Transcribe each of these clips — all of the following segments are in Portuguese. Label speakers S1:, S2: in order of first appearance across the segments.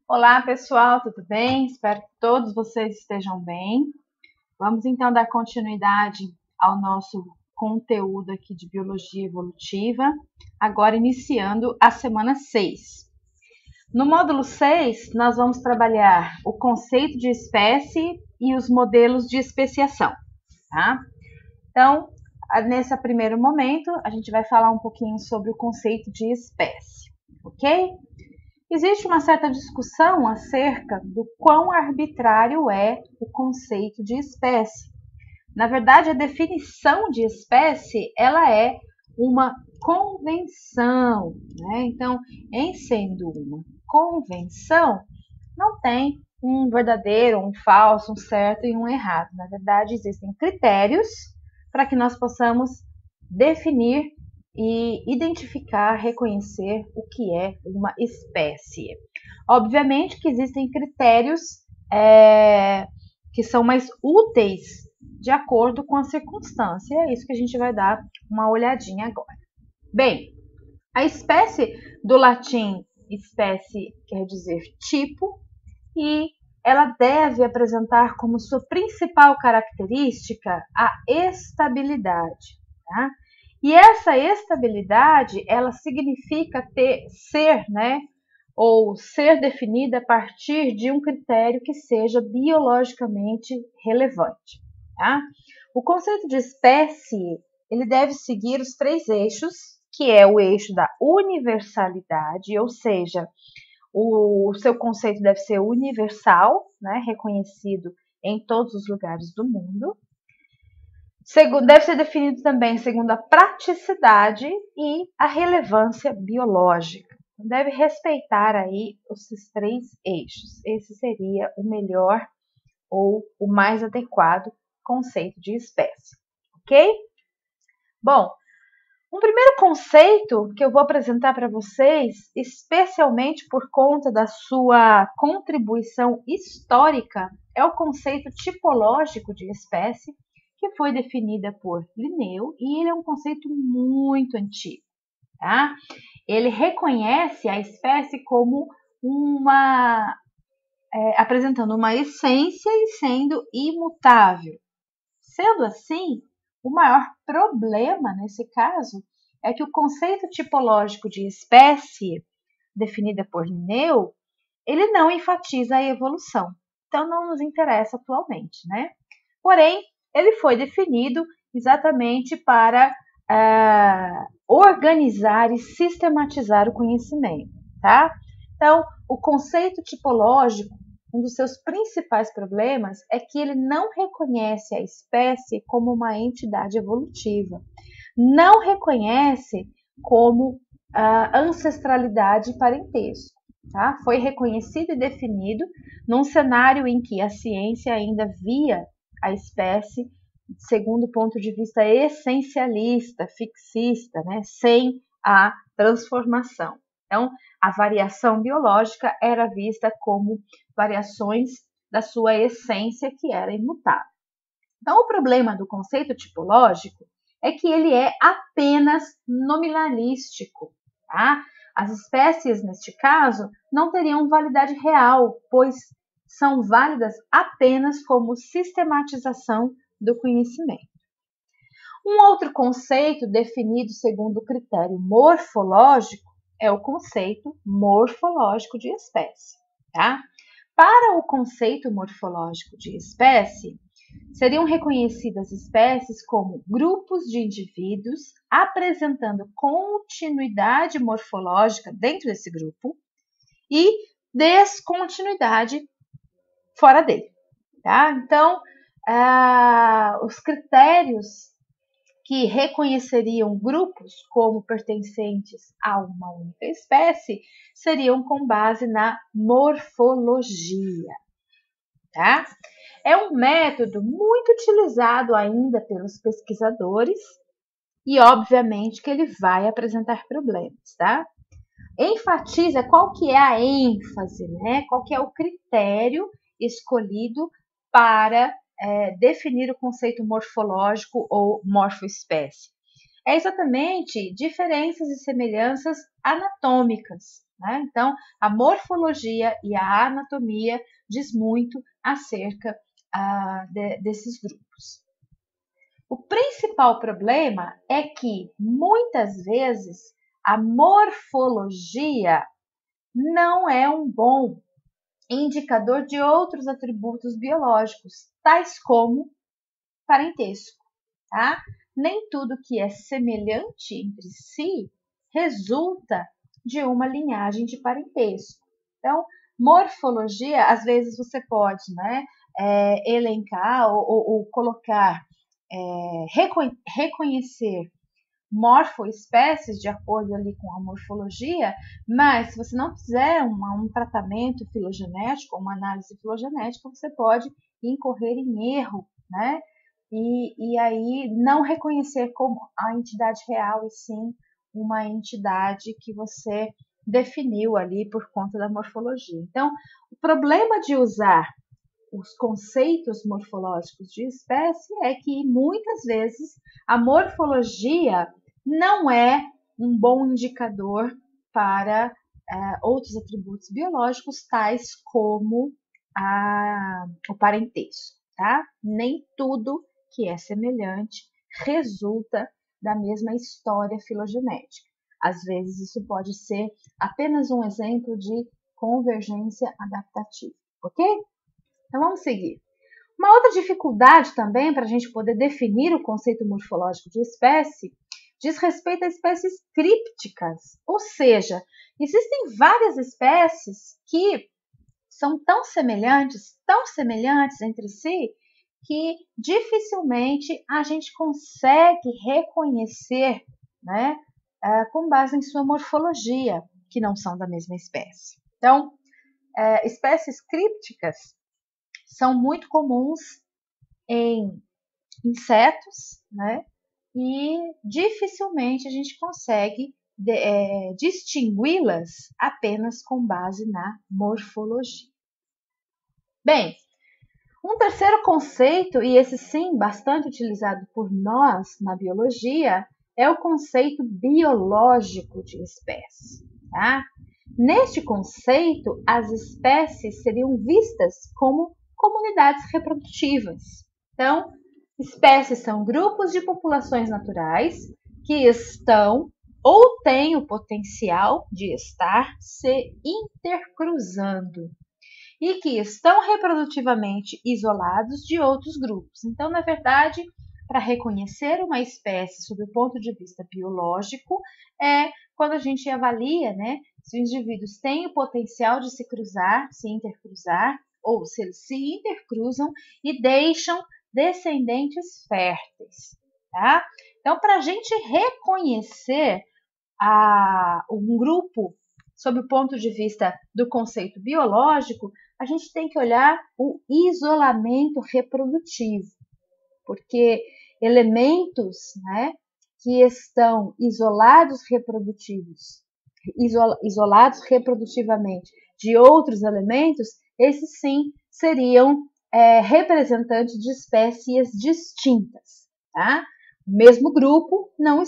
S1: Olá, pessoal, tudo bem? Espero que todos vocês estejam bem. Vamos então dar continuidade ao nosso conteúdo aqui de biologia evolutiva, agora iniciando a semana 6. No módulo 6, nós vamos trabalhar o conceito de espécie e os modelos de especiação, tá? Então, nesse primeiro momento, a gente vai falar um pouquinho sobre o conceito de espécie, ok? Existe uma certa discussão acerca do quão arbitrário é o conceito de espécie. Na verdade, a definição de espécie, ela é uma convenção, né? Então, em sendo uma convenção, não tem um verdadeiro, um falso, um certo e um errado. Na verdade, existem critérios para que nós possamos definir e identificar, reconhecer o que é uma espécie. Obviamente que existem critérios que são mais úteis de acordo com a circunstância. É isso que a gente vai dar uma olhadinha agora. Bem, a espécie do latim espécie quer dizer tipo e ela deve apresentar como sua principal característica a estabilidade, tá? E essa estabilidade, ela significa ser, né, ou ser definida a partir de um critério que seja biologicamente relevante, tá? O conceito de espécie, ele deve seguir os 3 eixos, que é o eixo da universalidade, ou seja, o seu conceito deve ser universal, né, reconhecido em todos os lugares do mundo. Deve ser definido também segundo a praticidade e a relevância biológica. Deve respeitar aí esses 3 eixos. Esse seria o melhor ou o mais adequado conceito de espécie, ok? Bom, um primeiro conceito que eu vou apresentar para vocês, especialmente por conta da sua contribuição histórica, é o conceito tipológico de espécie, que foi definida por Linneu, e ele é um conceito muito antigo, tá? Ele reconhece a espécie como apresentando uma essência e sendo imutável. Sendo assim, o maior problema nesse caso é que o conceito tipológico de espécie, definida por Linneu, ele não enfatiza a evolução. Então não nos interessa atualmente, né? Porém, ele foi definido exatamente para organizar e sistematizar o conhecimento, tá? Então, o conceito tipológico, um dos seus principais problemas é que ele não reconhece a espécie como uma entidade evolutiva, não reconhece como ancestralidade e parentesco. Tá? Foi reconhecido e definido num cenário em que a ciência ainda via a espécie segundo o ponto de vista essencialista, fixista, né? Sem a transformação. Então, a variação biológica era vista como variações da sua essência que era imutável. Então, o problema do conceito tipológico é que ele é apenas nominalístico, tá? As espécies, neste caso, não teriam validade real, pois são válidas apenas como sistematização do conhecimento. Um outro conceito definido segundo o critério morfológico é o conceito morfológico de espécie, tá? Para o conceito morfológico de espécie, seriam reconhecidas espécies como grupos de indivíduos apresentando continuidade morfológica dentro desse grupo e descontinuidade fora dele, tá? Então, os critérios que reconheceriam grupos como pertencentes a uma única espécie seriam com base na morfologia, tá? É um método muito utilizado ainda pelos pesquisadores e, obviamente, que ele vai apresentar problemas, tá? Enfatiza qual que é a ênfase, né? Qual que é o critério escolhido para definir o conceito morfológico ou morfoespécie. É exatamente diferenças e semelhanças anatômicas, né? Então, a morfologia e a anatomia diz muito acerca desses grupos. O principal problema é que, muitas vezes, a morfologia não é um bom indicador de outros atributos biológicos, tais como parentesco, tá? Nem tudo que é semelhante entre si resulta de uma linhagem de parentesco. Então, morfologia, às vezes você pode, né, elencar ou colocar, reconhecer morfoespécies de acordo ali com a morfologia, mas se você não fizer um tratamento filogenético, uma análise filogenética, você pode incorrer em erro, né? E aí não reconhecer como a entidade real, e sim uma entidade que você definiu ali por conta da morfologia. Então, o problema de usar os conceitos morfológicos de espécie é que, muitas vezes, a morfologia não é um bom indicador para outros atributos biológicos, tais como o parentesco, tá? Nem tudo que é semelhante resulta da mesma história filogenética. Às vezes, isso pode ser apenas um exemplo de convergência adaptativa, ok? Então, vamos seguir. Uma outra dificuldade também para a gente poder definir o conceito morfológico de espécie diz respeito a espécies crípticas, ou seja, existem várias espécies que são tão semelhantes entre si, que dificilmente a gente consegue reconhecer, né, com base em sua morfologia, que não são da mesma espécie. Então, espécies crípticas são muito comuns em insetos, né? E dificilmente a gente consegue distingui-las apenas com base na morfologia. Bem, um terceiro conceito, e esse sim bastante utilizado por nós na biologia, é o conceito biológico de espécie, tá? Neste conceito, as espécies seriam vistas como comunidades reprodutivas. Então, espécies são grupos de populações naturais que estão ou têm o potencial de estar se intercruzando e que estão reprodutivamente isolados de outros grupos. Então, na verdade, para reconhecer uma espécie sob o ponto de vista biológico, é quando a gente avalia, né, se os indivíduos têm o potencial de se cruzar, se intercruzar, ou se eles se intercruzam e deixam descendentes férteis, tá? Então, para a gente reconhecer um grupo sob o ponto de vista do conceito biológico, a gente tem que olhar o isolamento reprodutivo, porque elementos, né, que estão isolados reprodutivamente de outros elementos, esses sim seriam representantes de espécies distintas, tá? O mesmo grupo não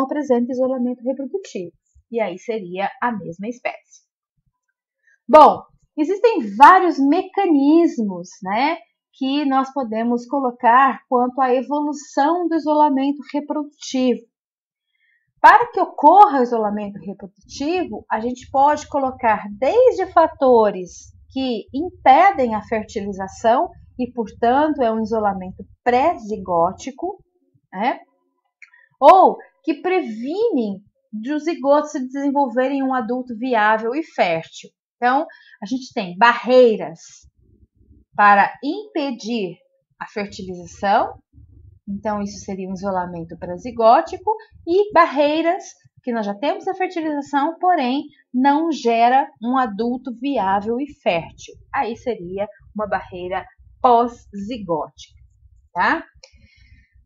S1: apresenta isolamento reprodutivo, e aí seria a mesma espécie. Bom, existem vários mecanismos, né, que nós podemos colocar quanto à evolução do isolamento reprodutivo. Para que ocorra o isolamento reprodutivo, a gente pode colocar desde fatores que impedem a fertilização e, portanto, é um isolamento pré-zigótico, né? Ou que previnem dos zigotos se desenvolverem em um adulto viável e fértil. Então, a gente tem barreiras para impedir a fertilização, então isso seria um isolamento pré-zigótico, e barreiras que nós já temos a fertilização, porém não gera um adulto viável e fértil. Aí seria uma barreira pós-zigótica, tá?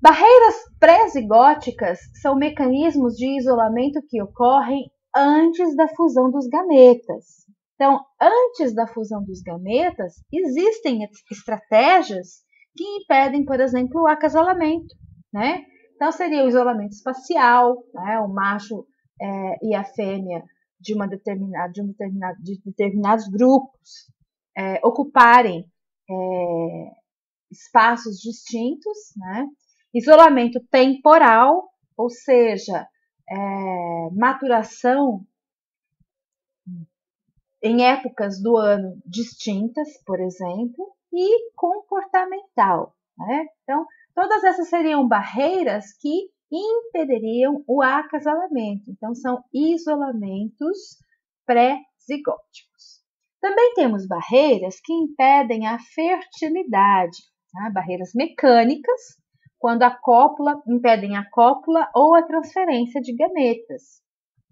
S1: Barreiras pré-zigóticas são mecanismos de isolamento que ocorrem antes da fusão dos gametas. Então, antes da fusão dos gametas, existem estratégias que impedem, por exemplo, o acasalamento, né? Então, seria o isolamento espacial, né? O macho e a fêmea de determinados grupos ocuparem espaços distintos, né? Isolamento temporal, ou seja, maturação em épocas do ano distintas, por exemplo, e comportamental, né? Então, todas essas seriam barreiras que impediriam o acasalamento. Então, são isolamentos pré-zigóticos. Também temos barreiras que impedem a fertilidade, tá? Barreiras mecânicas, quando impedem a cópula ou a transferência de gametas.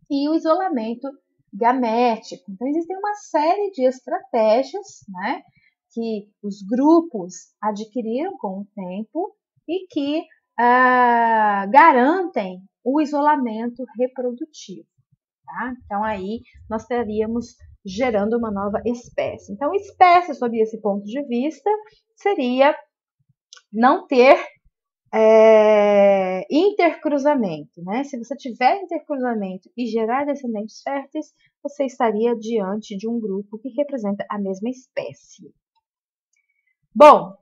S1: E o isolamento gamético. Então, existem uma série de estratégias, né, que os grupos adquiriram com o tempo e que garantem o isolamento reprodutivo. Tá? Então, aí nós estaríamos gerando uma nova espécie. Então, espécie, sob esse ponto de vista, seria não ter intercruzamento, né? Se você tiver intercruzamento e gerar descendentes férteis, você estaria diante de um grupo que representa a mesma espécie. Bom,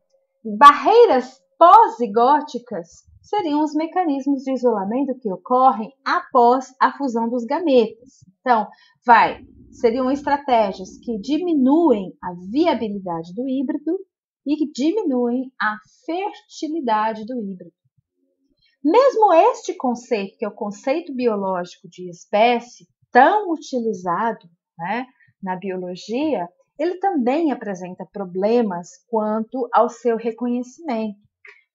S1: barreiras pós-zigóticas seriam os mecanismos de isolamento que ocorrem após a fusão dos gametas. Então, seriam estratégias que diminuem a viabilidade do híbrido e que diminuem a fertilidade do híbrido. Mesmo este conceito, que é o conceito biológico de espécie, tão utilizado, né, na biologia, ele também apresenta problemas quanto ao seu reconhecimento.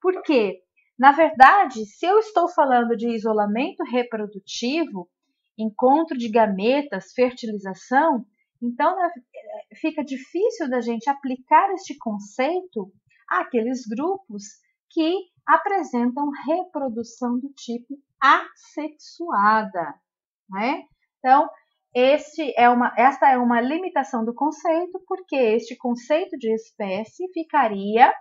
S1: Por quê? Na verdade, se eu estou falando de isolamento reprodutivo, encontro de gametas, fertilização, então fica difícil da gente aplicar este conceito àqueles grupos que apresentam reprodução do tipo assexuada, né? Então, esta é uma limitação do conceito, porque este conceito de espécie ficaria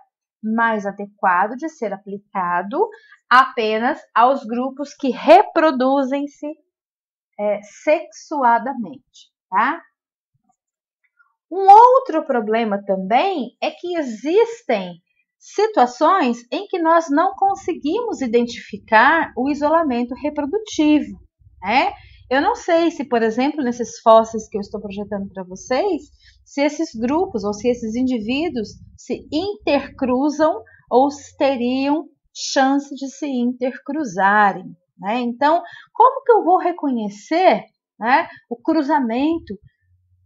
S1: mais adequado de ser aplicado apenas aos grupos que reproduzem-se sexuadamente, tá? Um outro problema também é que existem situações em que nós não conseguimos identificar o isolamento reprodutivo, né? Eu não sei se, por exemplo, nesses fósseis que eu estou projetando para vocês, se esses grupos ou se esses indivíduos se intercruzam ou teriam chance de se intercruzarem, né? Então, como que eu vou reconhecer, né, o cruzamento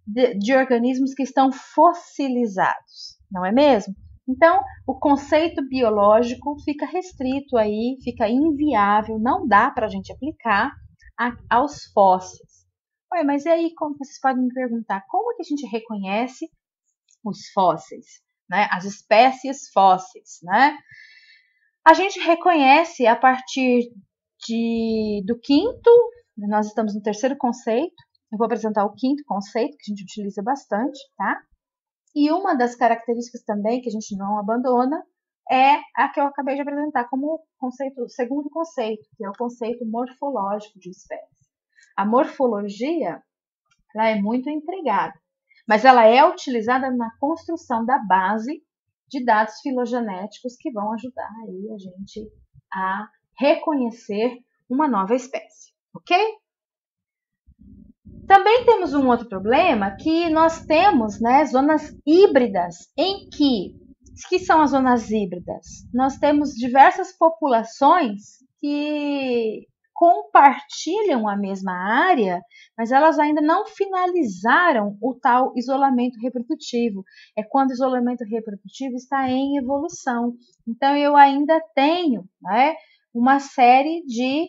S1: de organismos que estão fossilizados, não é mesmo? Então, o conceito biológico fica restrito aí, fica inviável, não dá para a gente aplicar aos fósseis. Ué, mas e aí, como vocês podem me perguntar, como é que a gente reconhece os fósseis, né? As espécies fósseis, né? A gente reconhece a partir do quinto, nós estamos no terceiro conceito, eu vou apresentar o quinto conceito, que a gente utiliza bastante, tá? E uma das características também que a gente não abandona é a que eu acabei de apresentar como conceito, segundo conceito, que é o conceito morfológico de espécie. A morfologia, ela é muito empregada, mas ela é utilizada na construção da base de dados filogenéticos que vão ajudar aí a gente a reconhecer uma nova espécie, ok? Também temos um outro problema que nós temos, né, zonas híbridas em que são as zonas híbridas? Nós temos diversas populações que compartilham a mesma área, mas elas ainda não finalizaram o tal isolamento reprodutivo. É quando o isolamento reprodutivo está em evolução. Então, eu ainda tenho, né, uma série de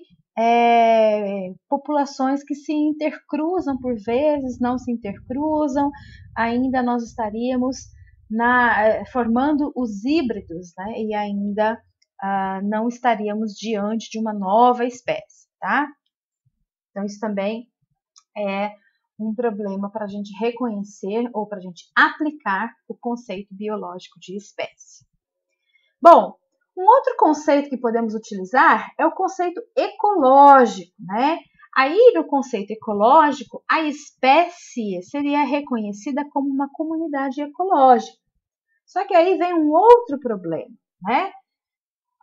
S1: populações que se intercruzam por vezes, não se intercruzam, ainda nós estaríamos formando os híbridos, né? E ainda não estaríamos diante de uma nova espécie, tá? Então, isso também é um problema para a gente reconhecer ou para a gente aplicar o conceito biológico de espécie. Bom, um outro conceito que podemos utilizar é o conceito ecológico, né? Aí, no conceito ecológico, a espécie seria reconhecida como uma comunidade ecológica. Só que aí vem um outro problema, né?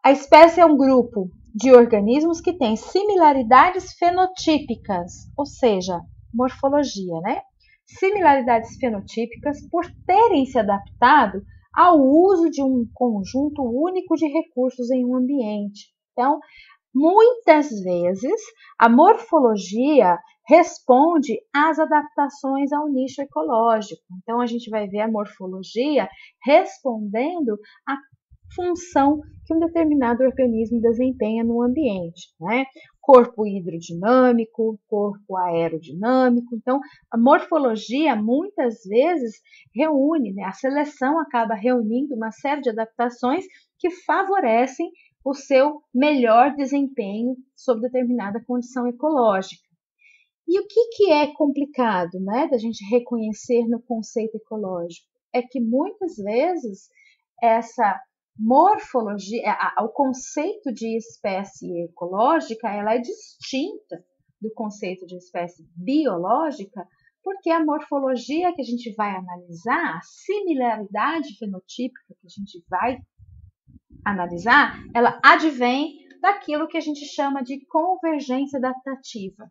S1: A espécie é um grupo de organismos que têm similaridades fenotípicas, ou seja, morfologia, né? Similaridades fenotípicas por terem se adaptado ao uso de um conjunto único de recursos em um ambiente. Então, muitas vezes, a morfologia responde às adaptações ao nicho ecológico. Então, a gente vai ver a morfologia respondendo à função que um determinado organismo desempenha no ambiente, né? Corpo hidrodinâmico, corpo aerodinâmico. Então, a morfologia muitas vezes reúne, né? A seleção acaba reunindo uma série de adaptações que favorecem o seu melhor desempenho sob determinada condição ecológica. E o que é complicado, né, da gente reconhecer no conceito ecológico? É que muitas vezes essa morfologia, o conceito de espécie ecológica, ela é distinta do conceito de espécie biológica, porque a morfologia que a gente vai analisar, a similaridade fenotípica que a gente vai analisar, ela advém daquilo que a gente chama de convergência adaptativa.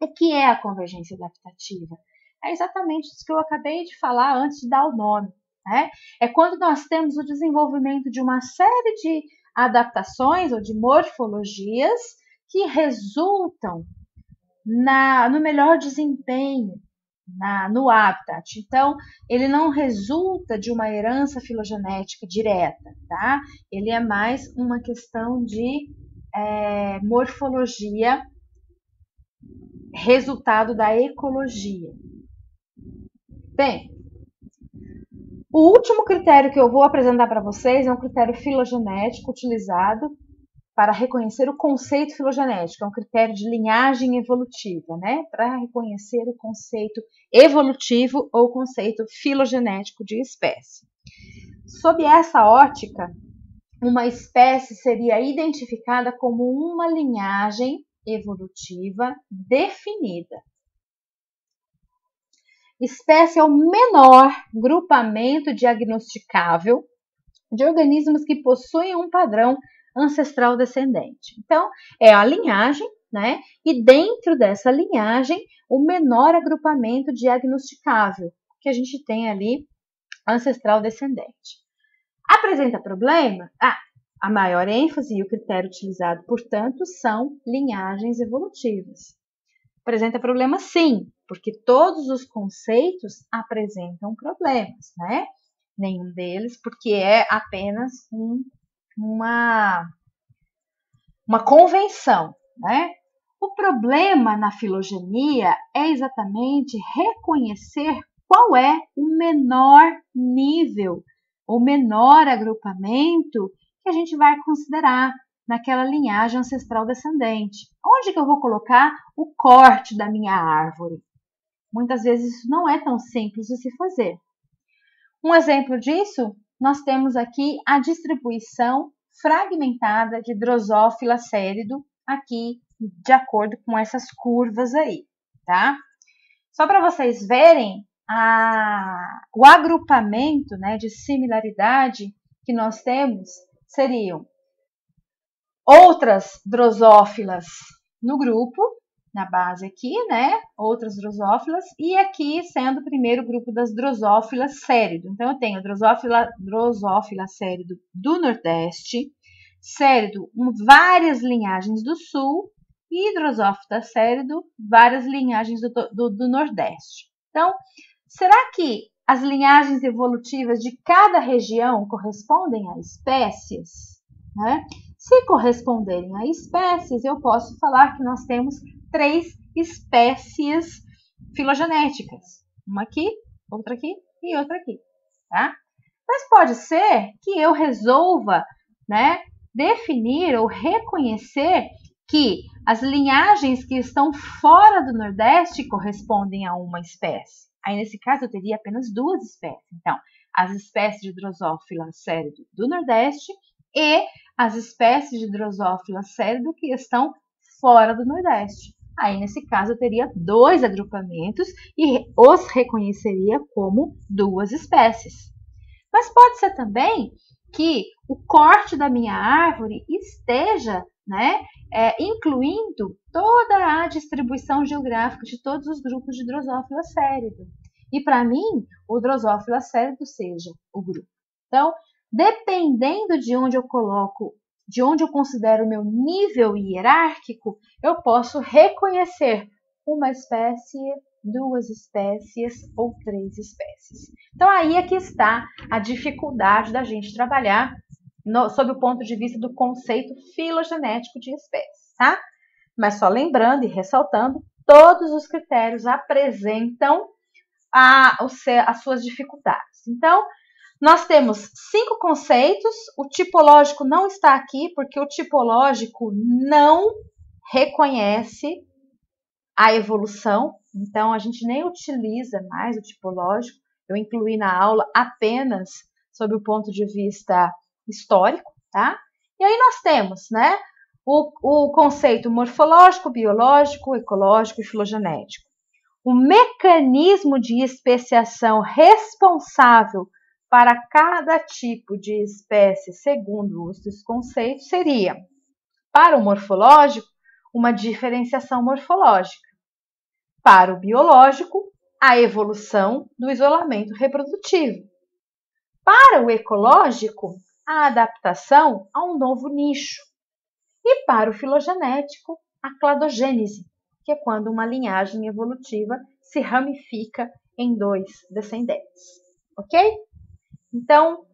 S1: O que é a convergência adaptativa? É exatamente isso que eu acabei de falar antes de dar o nome, né? É quando nós temos o desenvolvimento de uma série de adaptações ou de morfologias que resultam no melhor desempenho, no habitat. Então, ele não resulta de uma herança filogenética direta, tá? Ele é mais uma questão de morfologia, resultado da ecologia. Bem, o último critério que eu vou apresentar para vocês é um critério filogenético utilizado para reconhecer o conceito filogenético, é um critério de linhagem evolutiva, né? Para reconhecer o conceito evolutivo ou conceito filogenético de espécie. Sob essa ótica, uma espécie seria identificada como uma linhagem evolutiva definida. Espécie é o menor grupamento diagnosticável de organismos que possuem um padrão ancestral descendente. Então, é a linhagem, né? E dentro dessa linhagem, o menor agrupamento diagnosticável que a gente tem ali, ancestral descendente. Apresenta problema? A maior ênfase e o critério utilizado, portanto, são linhagens evolutivas. Apresenta problema, sim, porque todos os conceitos apresentam problemas, né? Nenhum deles, porque é apenas uma convenção, né? O problema na filogenia é exatamente reconhecer qual é o menor nível, o menor agrupamento que a gente vai considerar naquela linhagem ancestral descendente. Onde que eu vou colocar o corte da minha árvore? Muitas vezes isso não é tão simples de se fazer. Um exemplo disso, nós temos aqui a distribuição fragmentada de Drosophila cérido, aqui de acordo com essas curvas aí, tá? Só para vocês verem o agrupamento, né, de similaridade que nós temos, seriam outras drosófilas no grupo, na base aqui, né? Outras drosófilas, e aqui sendo o primeiro grupo das drosófilas cérido. Então, eu tenho drosófila cérido do Nordeste, cérido várias linhagens do Sul, e drosófila cérido, várias linhagens do Nordeste. Então, será que as linhagens evolutivas de cada região correspondem a espécies, né? Se corresponderem a espécies, eu posso falar que nós temos 3 espécies filogenéticas. Uma aqui, outra aqui e outra aqui, tá? Mas pode ser que eu resolva, né, definir ou reconhecer que as linhagens que estão fora do Nordeste correspondem a uma espécie. Aí, nesse caso, eu teria apenas 2 espécies. Então, as espécies de Drosophila cérido do Nordeste e as espécies de Drosophila cérido que estão fora do Nordeste. Aí, nesse caso, eu teria 2 agrupamentos e os reconheceria como 2 espécies. Mas pode ser também que o corte da minha árvore esteja, né, incluindo toda a distribuição geográfica de todos os grupos de Drosophila cérido. E para mim, o Drosophila cérido seja o grupo. Então, dependendo de onde eu coloco, de onde eu considero o meu nível hierárquico, eu posso reconhecer uma espécie, 2 espécies ou 3 espécies. Então, aí é que está a dificuldade da gente trabalhar sob o ponto de vista do conceito filogenético de espécies, tá? Mas só lembrando e ressaltando, todos os critérios apresentam as suas dificuldades. Então, nós temos 5 conceitos, o tipológico não está aqui, porque o tipológico não reconhece a evolução, então a gente nem utiliza mais o tipológico, eu incluí na aula apenas sob o ponto de vista histórico, tá? E aí nós temos, né, o conceito morfológico, biológico, ecológico e filogenético. O mecanismo de especiação responsável para cada tipo de espécie, segundo esses conceitos, seria, para o morfológico, uma diferenciação morfológica. Para o biológico, a evolução do isolamento reprodutivo. Para o ecológico, a adaptação a um novo nicho. E para o filogenético, a cladogênese, que é quando uma linhagem evolutiva se ramifica em 2 descendentes. Ok? Então,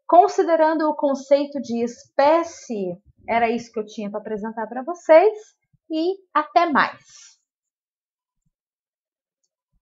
S1: considerando o conceito de espécie, era isso que eu tinha para apresentar para vocês e até mais!